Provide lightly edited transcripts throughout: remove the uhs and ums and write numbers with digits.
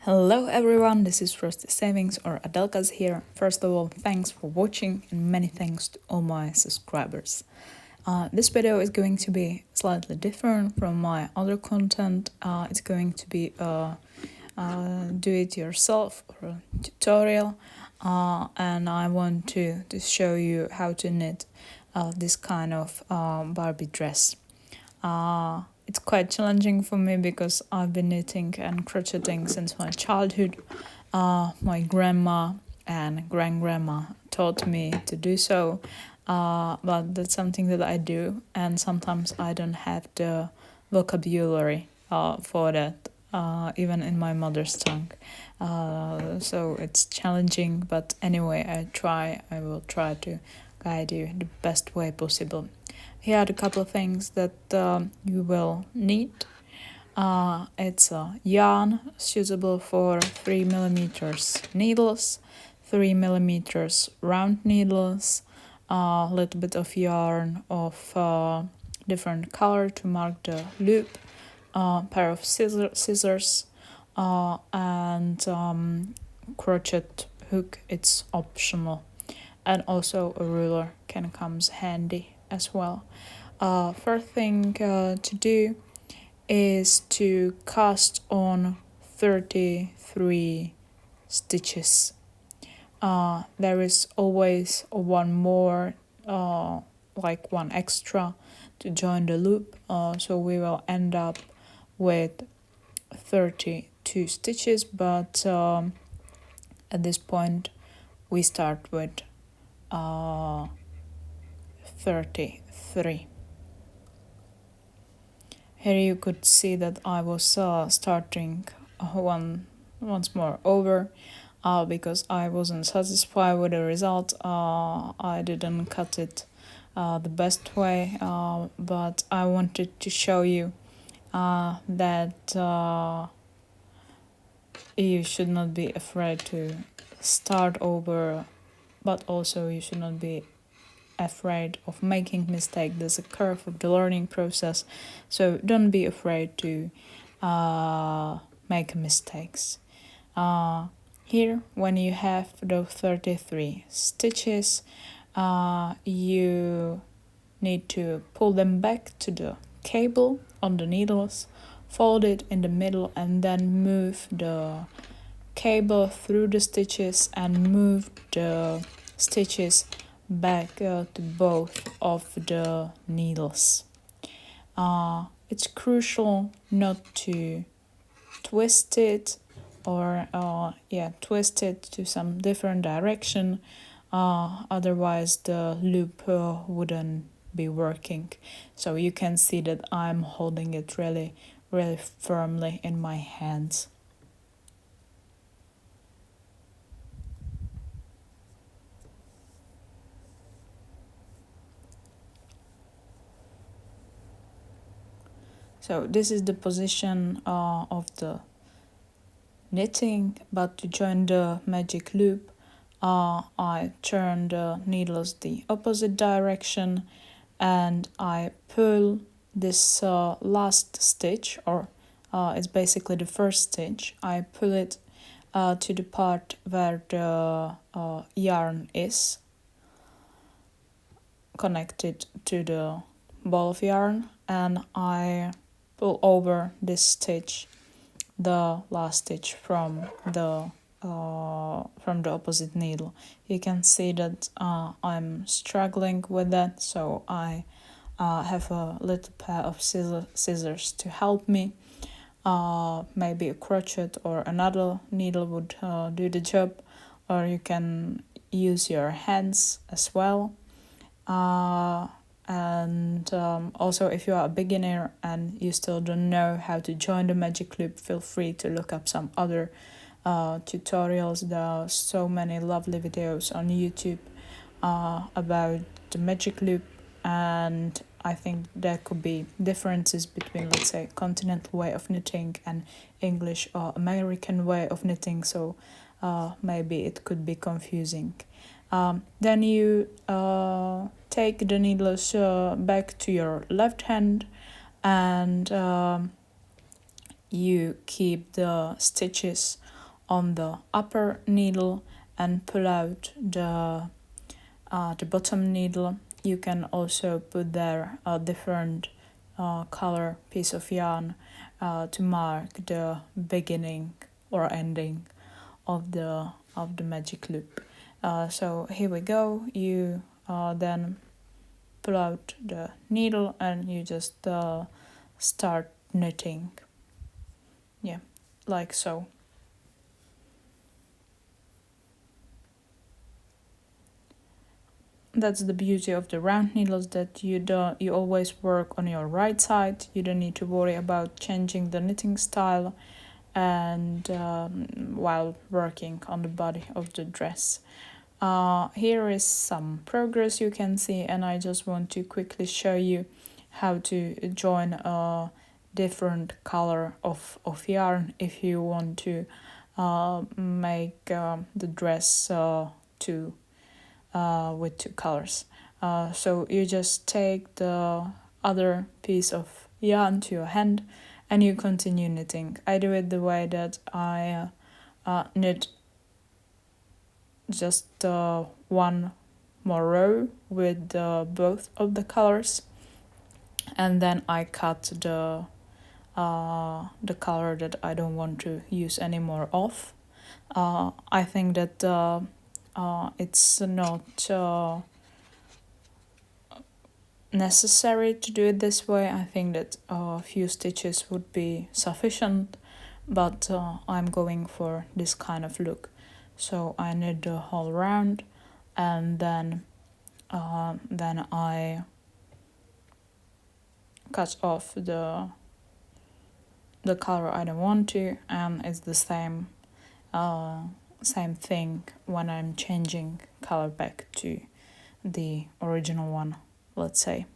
Hello everyone, this is Frosty Savings or Adelkas here. First of all, thanks for watching and many thanks to all my subscribers. This video is going to be slightly different from my other content. It's going to be a do-it-yourself or a tutorial, and I want to show you how to knit this kind of Barbie dress. It's quite challenging for me because I've been knitting and crocheting since my childhood. My grandma and grandgrandma taught me to do so, but that's something that I do, and sometimes I don't have the vocabulary for that, even in my mother's tongue. So it's challenging, but anyway, I will try to guide you the best way possible. Here are a couple of things that you will need. It's a yarn suitable for 3mm needles, 3mm round needles, a little bit of yarn of different color to mark the loop, a pair of scissors, and crochet hook. It's optional, and also a ruler comes handy as well. First thing to do is to cast on 33 stitches. There is always one more, like one extra to join the loop, so we will end up with 32 stitches, but at this point we start with 33. Here you could see that I was starting once more over because I wasn't satisfied with the result. I didn't cut it the best way, but I wanted to show you that you should not be afraid to start over, but also you should not be afraid of making mistakes. There's a curve of the learning process, so don't be afraid to make mistakes. Here, when you have those 33 stitches, you need to pull them back to the cable on the needles, fold it in the middle, and then move the cable through the stitches and move the stitches back to both of the needles. It's crucial not to twist it or twist it to some different direction, otherwise the loop wouldn't be working. So you can see that I'm holding it really firmly in my hands. So this is the position of the knitting, but to join the magic loop, I turn the needles the opposite direction and I pull this last stitch, or it's basically the first stitch. I pull it to the part where the yarn is connected to the ball of yarn, and I pull over this stitch, the last stitch from the opposite needle. You can see that I'm struggling with that, so I have a little pair of scissors to help me. Maybe a crochet or another needle would do the job, or you can use your hands as well. And also, if you are a beginner and you still don't know how to join the magic loop, feel free to look up some other tutorials. There are so many lovely videos on YouTube about the magic loop, and I think there could be differences between, let's say, continental way of knitting and English or American way of knitting, so maybe it could be confusing. Then you take the needles back to your left hand, and you keep the stitches on the upper needle and pull out the bottom needle. You can also put there a different color piece of yarn to mark the beginning or ending of the magic loop. So here we go. You then pull out the needle and you just start knitting. Yeah, like so. That's the beauty of the round needles, that you always work on your right side. You don't need to worry about changing the knitting style and while working on the body of the dress. Here is some progress you can see, and I just want to quickly show you how to join a different color of yarn if you want to make the dress with two colors. So you just take the other piece of yarn to your hand and you continue knitting. I do it the way that I knit just one more row with both of the colors, and then I cut the color that I don't want to use anymore off. I think that it's not necessary to do it this way. I think that a few stitches would be sufficient, but I'm going for this kind of look. So I knit the whole round, and then I cut off the color I don't want to, and it's the same thing when I'm changing color back to the original one, let's say.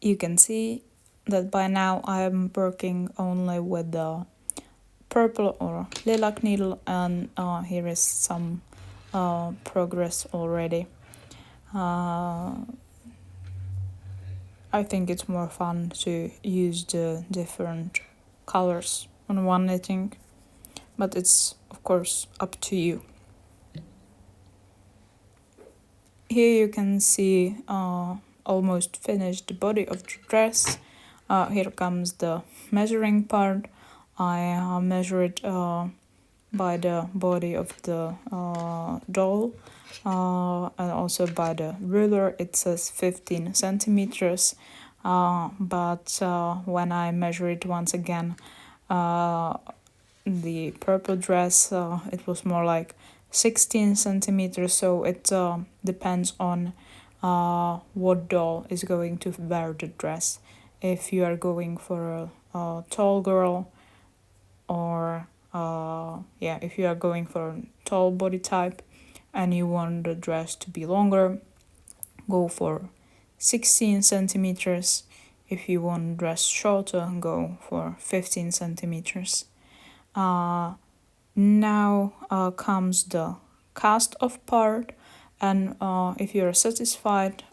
You can see that by now I'm working only with the purple or lilac needle, and here is some progress already. I think it's more fun to use the different colors on one knitting, but it's of course up to you. Here you can see almost finished body of the dress. Here comes the measuring part. I measure it by the body of the doll, and also by the ruler. It says 15 centimeters, but when I measure it once again, the purple dress, it was more like 16 centimeters, so it depends on what doll is going to wear the dress. If you are going for a tall girl, or if you are going for a tall body type and you want the dress to be longer, go for 16 centimeters. If you want the dress shorter, go for 15 centimeters. Now comes the cast off part, and if you're satisfied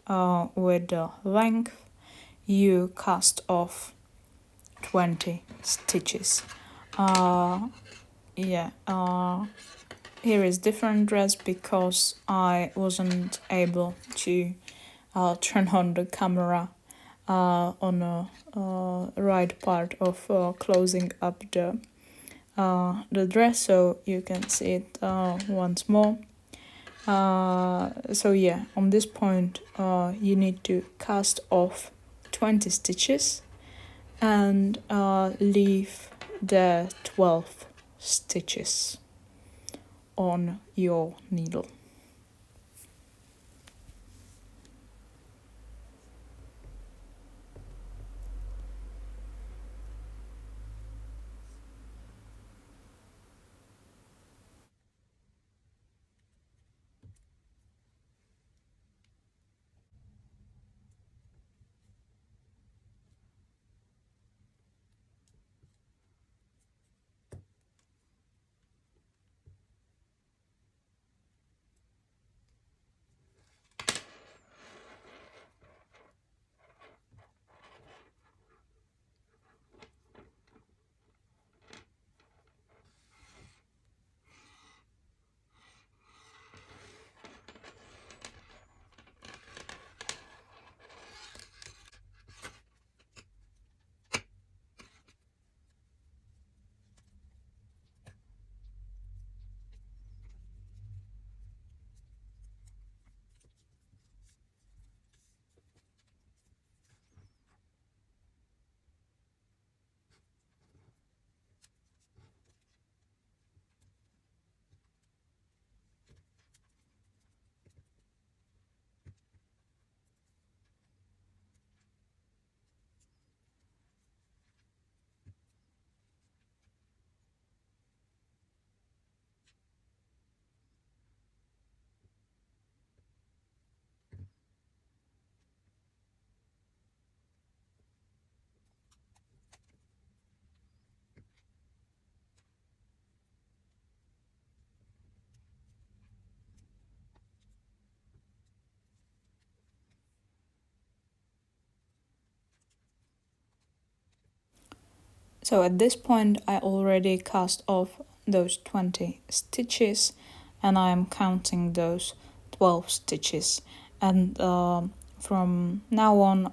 with the length, you cast off 20 stitches. here is different dress because I wasn't able to turn on the camera on a right part of closing up the dress, so you can see it once more. So yeah, on this point you need to cast off 20 stitches and leave the 12 stitches on your needle. So at this point I already cast off those 20 stitches and I am counting those 12 stitches, and from now on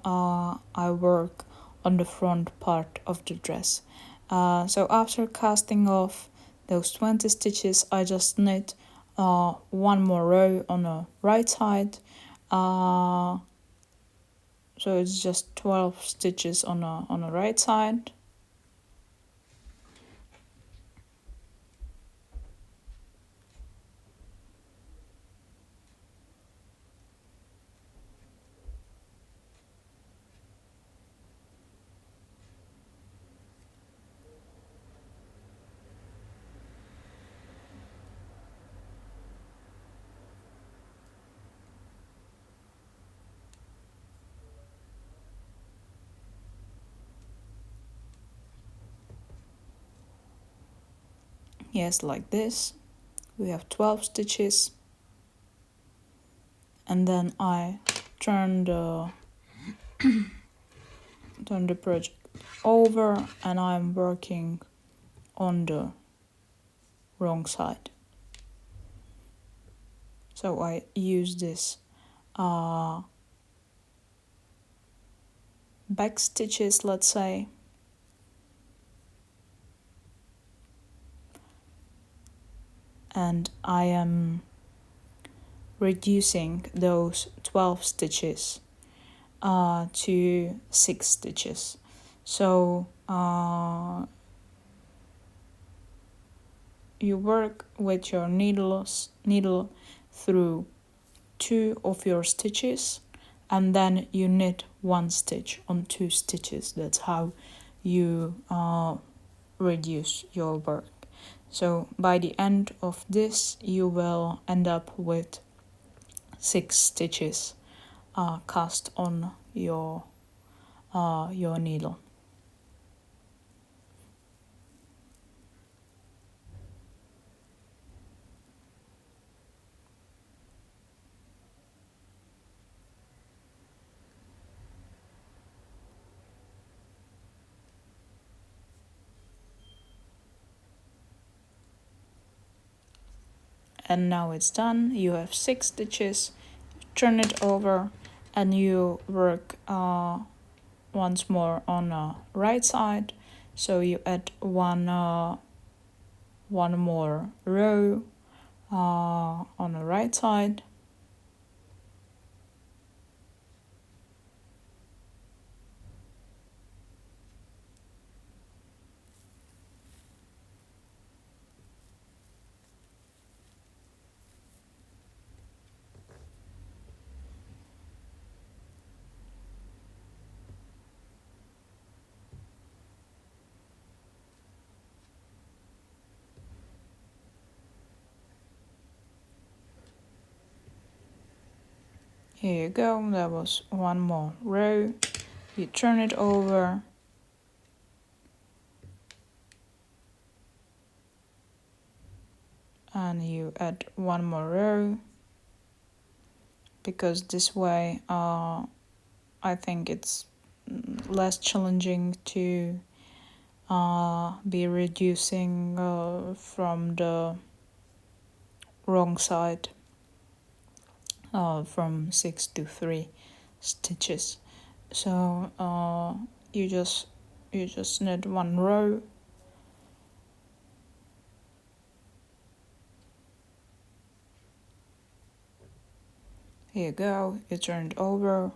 I work on the front part of the dress. So after casting off those 20 stitches I just knit one more row on the right side, so it's just 12 stitches on the right side. Yes, like this. We have 12 stitches, and then I turn the project over and I'm working on the wrong side. So I use this back stitches, let's say, and I am reducing those 12 stitches to 6 stitches. So you work with your needle through 2 of your stitches, and then you knit 1 stitch on 2 stitches. That's how you reduce your work. So by the end of this you will end up with 6 stitches cast on your needle. and now it's done. You have 6 stitches. Turn it over and you work once more on the right side. So you add one more row on the right side. Here you go, that was one more row. You turn it over and you add one more row, because this way I think it's less challenging to be reducing from the wrong side, from 6 to 3 stitches. So you just knit one row. Here you go, you turn it over.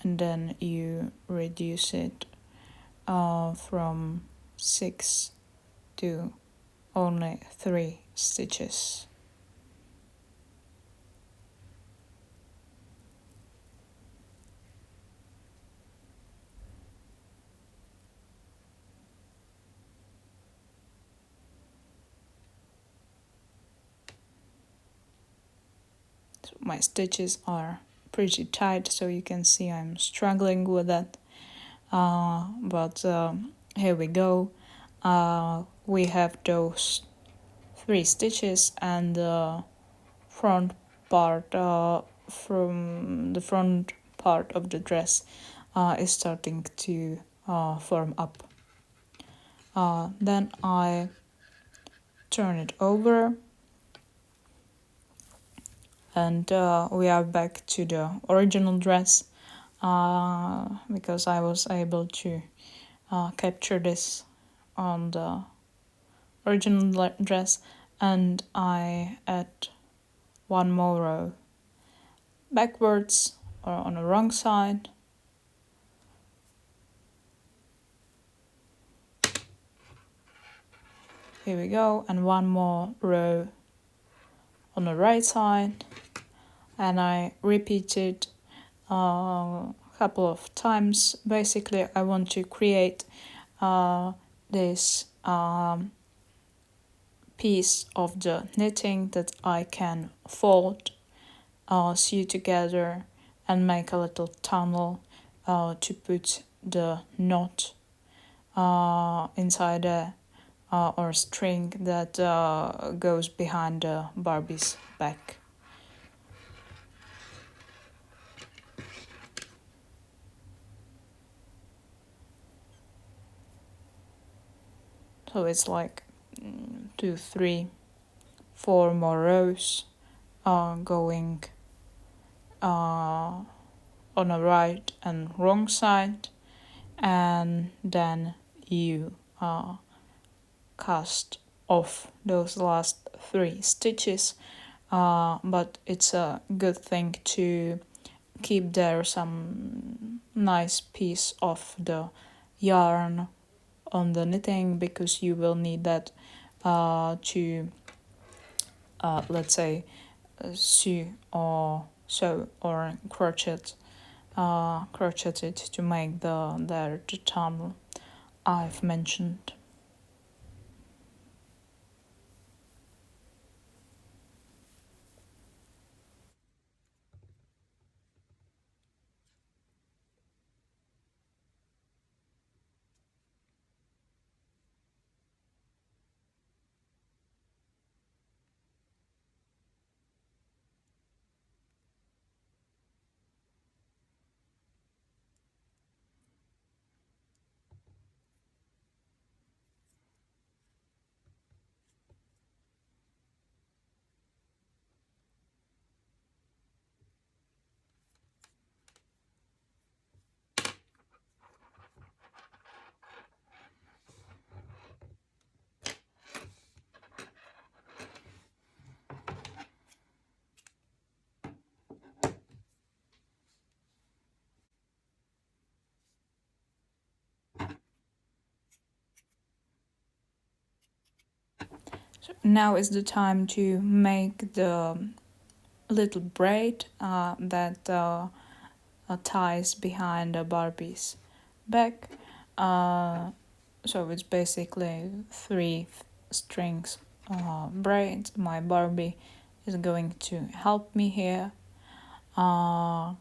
And then you reduce it from 6 to only 3 stitches. So my stitches are pretty tight, so you can see I'm struggling with that. But here we go. We have those 3 stitches, and the front part from the front part of the dress is starting to form up. Then I turn it over, and we are back to the original dress, because I was able to capture this on the original dress, and I add one more row backwards or on the wrong side. Here we go, and one more row on the right side, and I repeat it a couple of times. Basically, I want to create this piece of the knitting that I can fold, sew together, and make a little tunnel to put the knot inside there, or string that goes behind the Barbie's back. So it's like 2, 3, 4 more rows going on the right and wrong side, and then you cast off those last 3 stitches, but it's a good thing to keep there some nice piece of the yarn on the knitting, because you will need that to let's say sew or crochet it to make the tunnel I've mentioned. So now is the time to make the little braid that ties behind the Barbie's back. So it's basically three strings braids. My Barbie is going to help me here. Uh,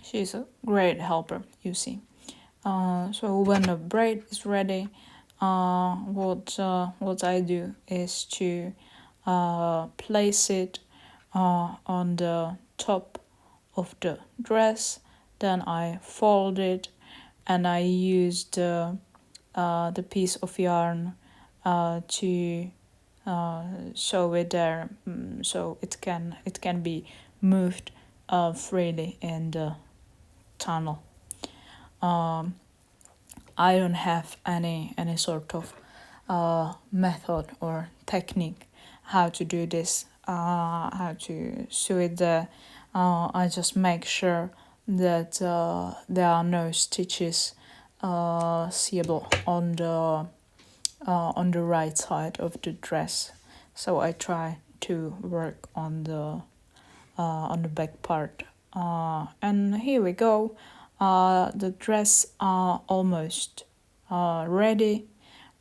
she's a great helper, you see. So when the braid is ready, what I do is to place it on the top of the dress. Then I fold it, and I use the piece of yarn to sew it there, so it can be moved freely in the tunnel. Um, I don't have any sort of method or technique how to do this, how to sew it there. I just make sure that there are no stitches seeable on the right side of the dress. So I try to work on the back part. And here we go. The dress are almost ready.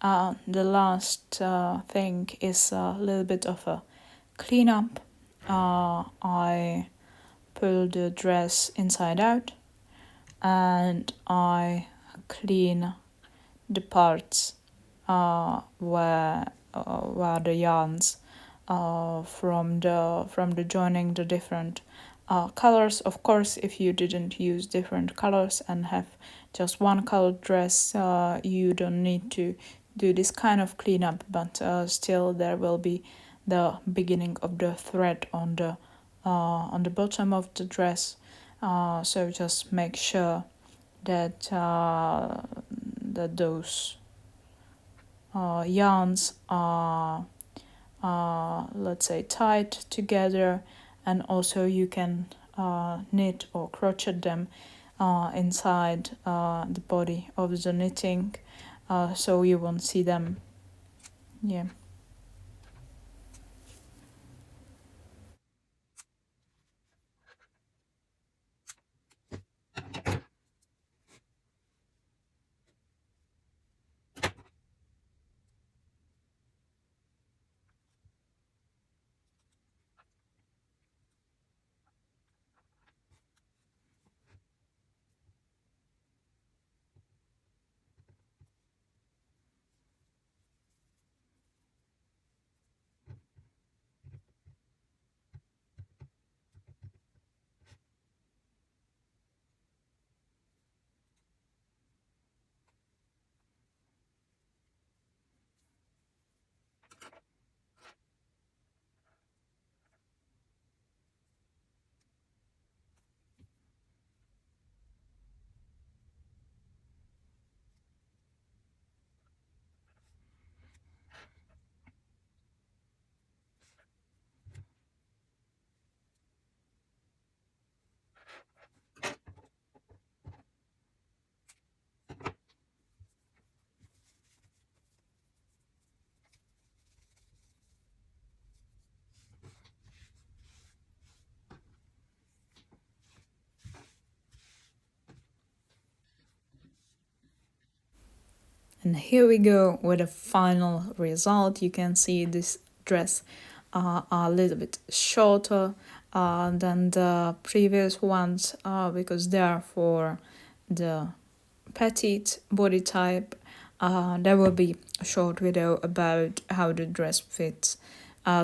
The last thing is a little bit of a cleanup. I pull the dress inside out, and I clean the parts where the yarns from the joining the different colors. Of course, if you didn't use different colors and have just one colored dress, you don't need to do this kind of cleanup, but still there will be the beginning of the thread on the bottom of the dress. So just make sure that that those yarns are let's say tied together, and also you can knit or crochet them inside the body of the knitting, so you won't see them. Yeah. And here we go with a final result. You can see this dress a little bit shorter than the previous ones because they are for the petite body type. There will be a short video about how the dress fits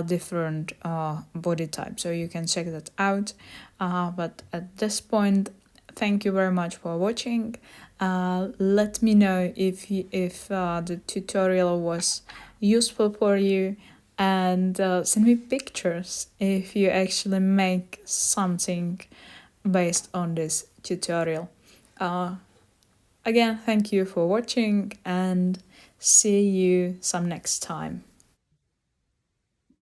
different body types, so you can check that out. But at this point, thank you very much for watching. Let me know if the tutorial was useful for you, and send me pictures if you actually make something based on this tutorial. Again, thank you for watching, and see you some next time.